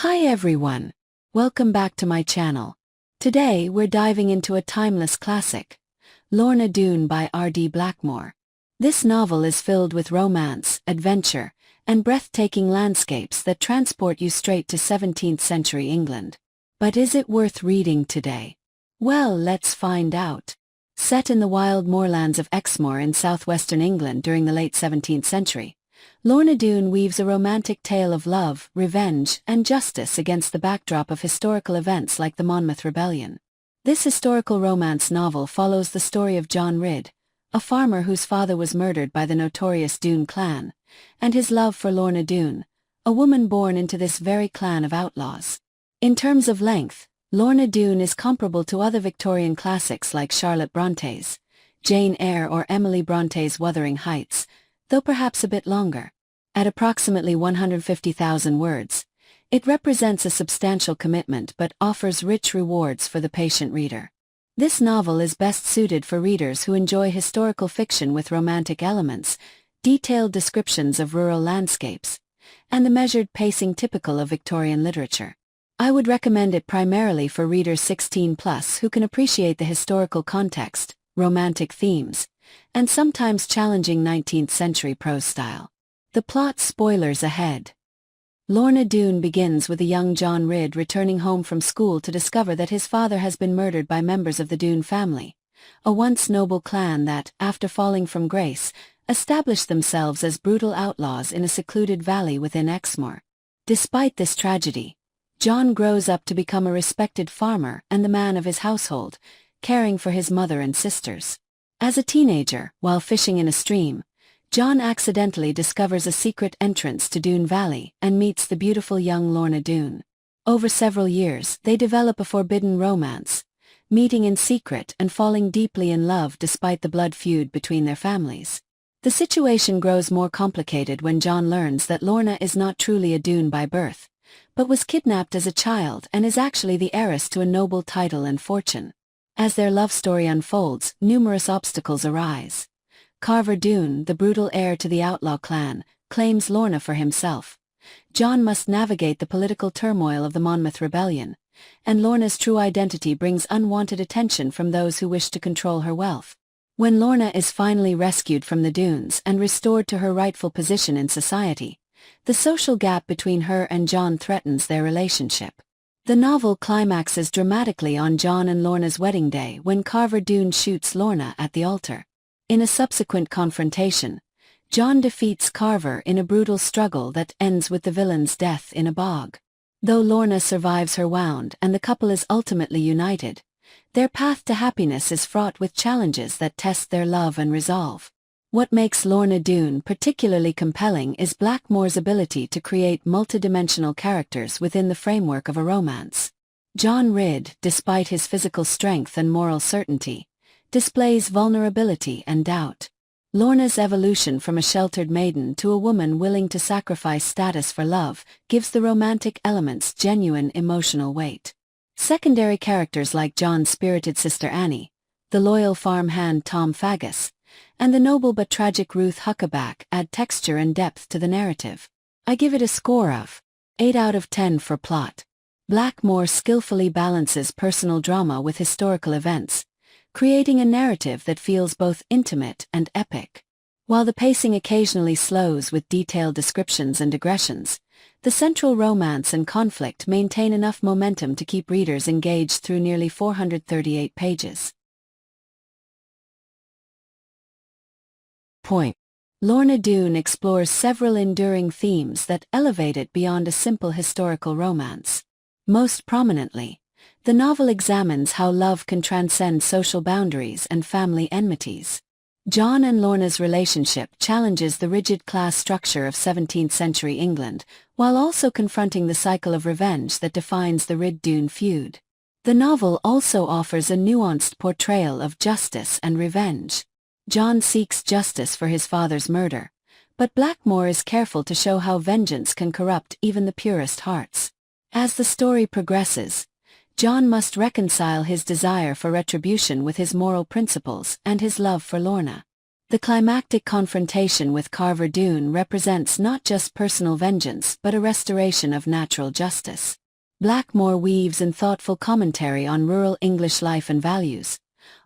Hi everyone! Welcome back to my channel. Today we're diving into a timeless classic, Lorna Doone by R.D. Blackmore. This novel is filled with romance, adventure, and breathtaking landscapes that transport you straight to 17th century England. But is it worth reading today? Well, let's find out. Set in the wild moorlands of Exmoor in southwestern England during the late 17th century, Lorna Doone weaves a romantic tale of love, revenge, and justice against the backdrop of historical events like the Monmouth Rebellion. This historical romance novel follows the story of John Ridd, a farmer whose father was murdered by the notorious Doone clan, and his love for Lorna Doone, a woman born into this very clan of outlaws. In terms of length, Lorna Doone is comparable to other Victorian classics like Charlotte Bronte's Jane Eyre or Emily Bronte's Wuthering Heights, though perhaps a bit longer. At approximately 150,000 words, it represents a substantial commitment but offers rich rewards for the patient reader. This novel is best suited for readers who enjoy historical fiction with romantic elements, detailed descriptions of rural landscapes, and the measured pacing typical of Victorian literature. I would recommend it primarily for readers 16+ who can appreciate the historical context, romantic themes, and sometimes challenging 19th century prose style. The plot spoilers ahead. Lorna Doone begins with a young John Ridd returning home from school to discover that his father has been murdered by members of the Doone family, a once noble clan that, after falling from grace, established themselves as brutal outlaws in a secluded valley within Exmoor. Despite this tragedy, John grows up to become a respected farmer and the man of his household, caring for his mother and sisters. As a teenager, while fishing in a stream, John accidentally discovers a secret entrance to Doone Valley and meets the beautiful young Lorna Doone. Over several years, they develop a forbidden romance, meeting in secret and falling deeply in love despite the blood feud between their families. The situation grows more complicated when John learns that Lorna is not truly a Doone by birth, but was kidnapped as a child and is actually the heiress to a noble title and fortune. As their love story unfolds, numerous obstacles arise. Carver Doone, the brutal heir to the outlaw clan, claims Lorna for himself. John must navigate the political turmoil of the Monmouth Rebellion, and Lorna's true identity brings unwanted attention from those who wish to control her wealth. When Lorna is finally rescued from the Doones and restored to her rightful position in society, the social gap between her and John threatens their relationship. The novel climaxes dramatically on John and Lorna's wedding day when Carver Doone shoots Lorna at the altar. In a subsequent confrontation, John defeats Carver in a brutal struggle that ends with the villain's death in a bog. Though Lorna survives her wound and the couple is ultimately united, their path to happiness is fraught with challenges that test their love and resolve. What makes Lorna Doone particularly compelling is Blackmore's ability to create multidimensional characters within the framework of a romance. John Ridd, despite his physical strength and moral certainty, displays vulnerability and doubt. Lorna's evolution from a sheltered maiden to a woman willing to sacrifice status for love gives the romantic elements genuine emotional weight. Secondary characters like John's spirited sister Annie, the loyal farmhand Tom Faggus, and the noble but tragic Ruth Huckaback add texture and depth to the narrative. I give it a score of 8 out of 10 for plot. Blackmore skillfully balances personal drama with historical events, creating a narrative that feels both intimate and epic. While the pacing occasionally slows with detailed descriptions and digressions, the central romance and conflict maintain enough momentum to keep readers engaged through nearly 438 pages. Point. Lorna Doone explores several enduring themes that elevate it beyond a simple historical romance. Most prominently, the novel examines how love can transcend social boundaries and family enmities. John and Lorna's relationship challenges the rigid class structure of 17th century England, while also confronting the cycle of revenge that defines the Ridd-Doone feud. The novel also offers a nuanced portrayal of justice and revenge. John seeks justice for his father's murder, but Blackmore is careful to show how vengeance can corrupt even the purest hearts. As the story progresses, John must reconcile his desire for retribution with his moral principles and his love for Lorna. The climactic confrontation with Carver Doone represents not just personal vengeance but a restoration of natural justice. Blackmore weaves in thoughtful commentary on rural English life and values,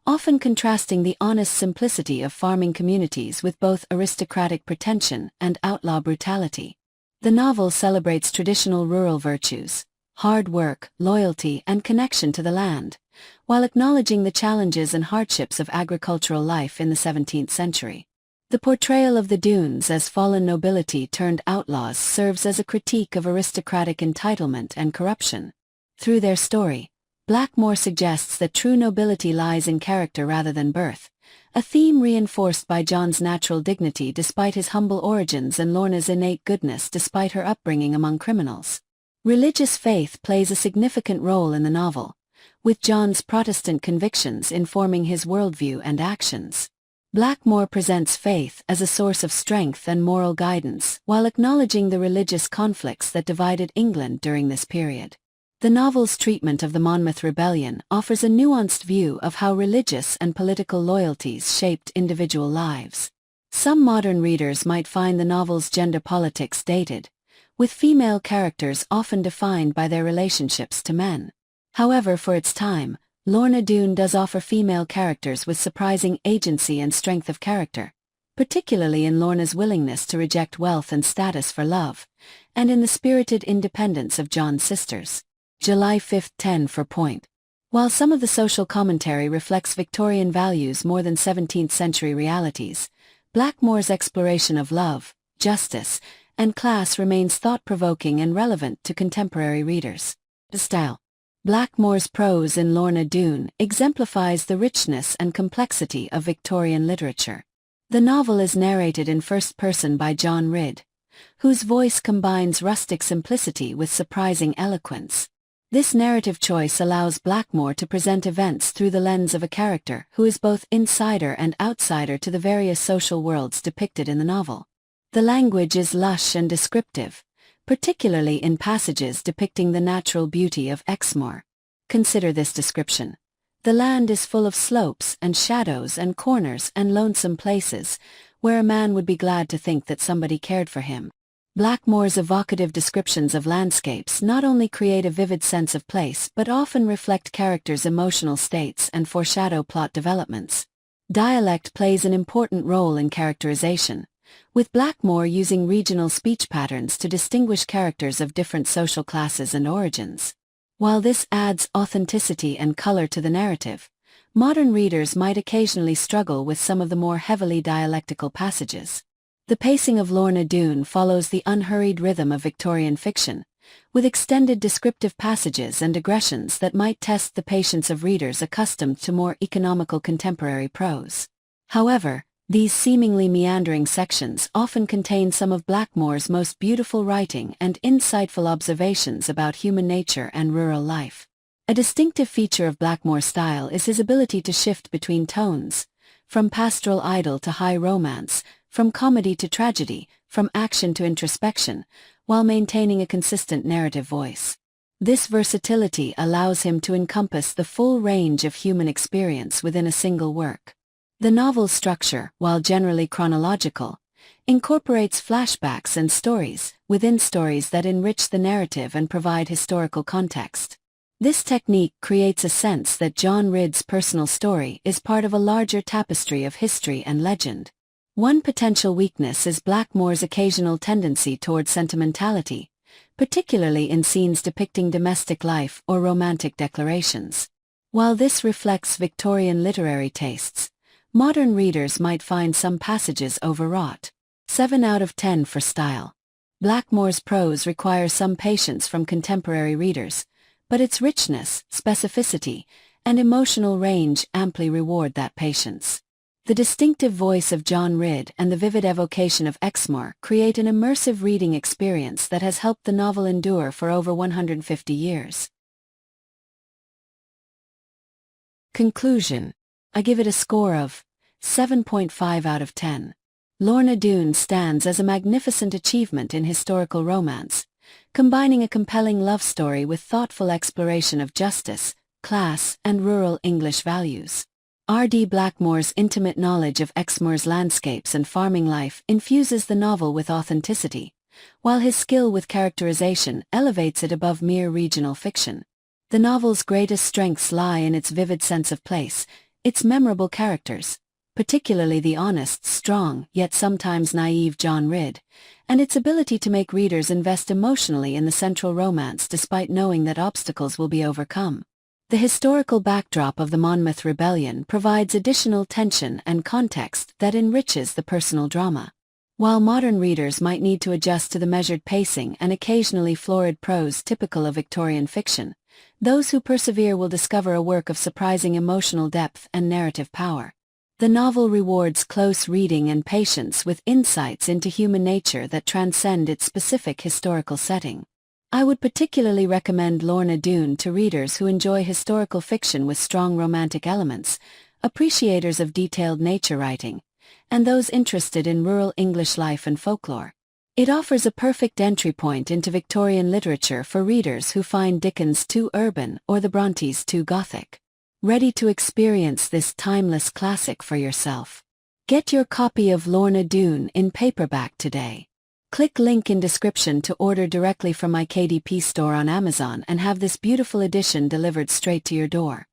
often contrasting the honest simplicity of farming communities with both aristocratic pretension and outlaw brutality. The novel celebrates traditional rural virtues, hard work, loyalty, and connection to the land, while acknowledging the challenges and hardships of agricultural life in the 17th century. The portrayal of the Doones as fallen nobility turned outlaws serves as a critique of aristocratic entitlement and corruption. Through their story, Blackmore suggests that true nobility lies in character rather than birth, a theme reinforced by John's natural dignity despite his humble origins and Lorna's innate goodness despite her upbringing among criminals. Religious faith plays a significant role in the novel, with John's Protestant convictions informing his worldview and actions. Blackmore presents faith as a source of strength and moral guidance while acknowledging the religious conflicts that divided England during this period. The novel's treatment of the Monmouth Rebellion offers a nuanced view of how religious and political loyalties shaped individual lives. Some modern readers might find the novel's gender politics dated, with female characters often defined by their relationships to men. However, for its time, Lorna Doone does offer female characters with surprising agency and strength of character, particularly in Lorna's willingness to reject wealth and status for love, and in the spirited independence of John's sisters. July 5, 10 for point. While some of the social commentary reflects Victorian values more than 17th century realities, Blackmore's exploration of love, justice, and class remains thought-provoking and relevant to contemporary readers. The style. Blackmore's prose in Lorna Doone exemplifies the richness and complexity of Victorian literature. The novel is narrated in first person by John Ridd, whose voice combines rustic simplicity with surprising eloquence. This narrative choice allows Blackmore to present events through the lens of a character who is both insider and outsider to the various social worlds depicted in the novel. The language is lush and descriptive, particularly in passages depicting the natural beauty of Exmoor. Consider this description. The land is full of slopes and shadows and corners and lonesome places, where a man would be glad to think that somebody cared for him. Blackmore's evocative descriptions of landscapes not only create a vivid sense of place but often reflect characters' emotional states and foreshadow plot developments. Dialect plays an important role in characterization, with Blackmore using regional speech patterns to distinguish characters of different social classes and origins. While this adds authenticity and color to the narrative, modern readers might occasionally struggle with some of the more heavily dialectical passages. The pacing of Lorna Doone follows the unhurried rhythm of Victorian fiction, with extended descriptive passages and digressions that might test the patience of readers accustomed to more economical contemporary prose. However, these seemingly meandering sections often contain some of Blackmore's most beautiful writing and insightful observations about human nature and rural life. A distinctive feature of Blackmore's style is his ability to shift between tones, from pastoral idyll to high romance, from comedy to tragedy, from action to introspection, while maintaining a consistent narrative voice. This versatility allows him to encompass the full range of human experience within a single work. The novel's structure, while generally chronological, incorporates flashbacks and stories within stories that enrich the narrative and provide historical context. This technique creates a sense that John Ridd's personal story is part of a larger tapestry of history and legend. One potential weakness is Blackmore's occasional tendency toward sentimentality, particularly in scenes depicting domestic life or romantic declarations. While this reflects Victorian literary tastes, modern readers might find some passages overwrought. 7 out of 10 for style. Blackmore's prose requires some patience from contemporary readers, but its richness, specificity, and emotional range amply reward that patience. The distinctive voice of John Ridd and the vivid evocation of Exmoor create an immersive reading experience that has helped the novel endure for over 150 years. Conclusion. I give it a score of 7.5 out of 10. Lorna Doone stands as a magnificent achievement in historical romance, combining a compelling love story with thoughtful exploration of justice, class, and rural English values. R.D. Blackmore's intimate knowledge of Exmoor's landscapes and farming life infuses the novel with authenticity, while his skill with characterization elevates it above mere regional fiction. The novel's greatest strengths lie in its vivid sense of place, its memorable characters, particularly the honest, strong, yet sometimes naive John Ridd, and its ability to make readers invest emotionally in the central romance despite knowing that obstacles will be overcome. The historical backdrop of the Monmouth Rebellion provides additional tension and context that enriches the personal drama. While modern readers might need to adjust to the measured pacing and occasionally florid prose typical of Victorian fiction, those who persevere will discover a work of surprising emotional depth and narrative power. The novel rewards close reading and patience with insights into human nature that transcend its specific historical setting. I would particularly recommend Lorna Doone to readers who enjoy historical fiction with strong romantic elements, appreciators of detailed nature writing, and those interested in rural English life and folklore. It offers a perfect entry point into Victorian literature for readers who find Dickens too urban or the Brontes too gothic. Ready to experience this timeless classic for yourself? Get your copy of Lorna Doone in paperback today. Click link in description to order directly from my KDP store on Amazon and have this beautiful edition delivered straight to your door.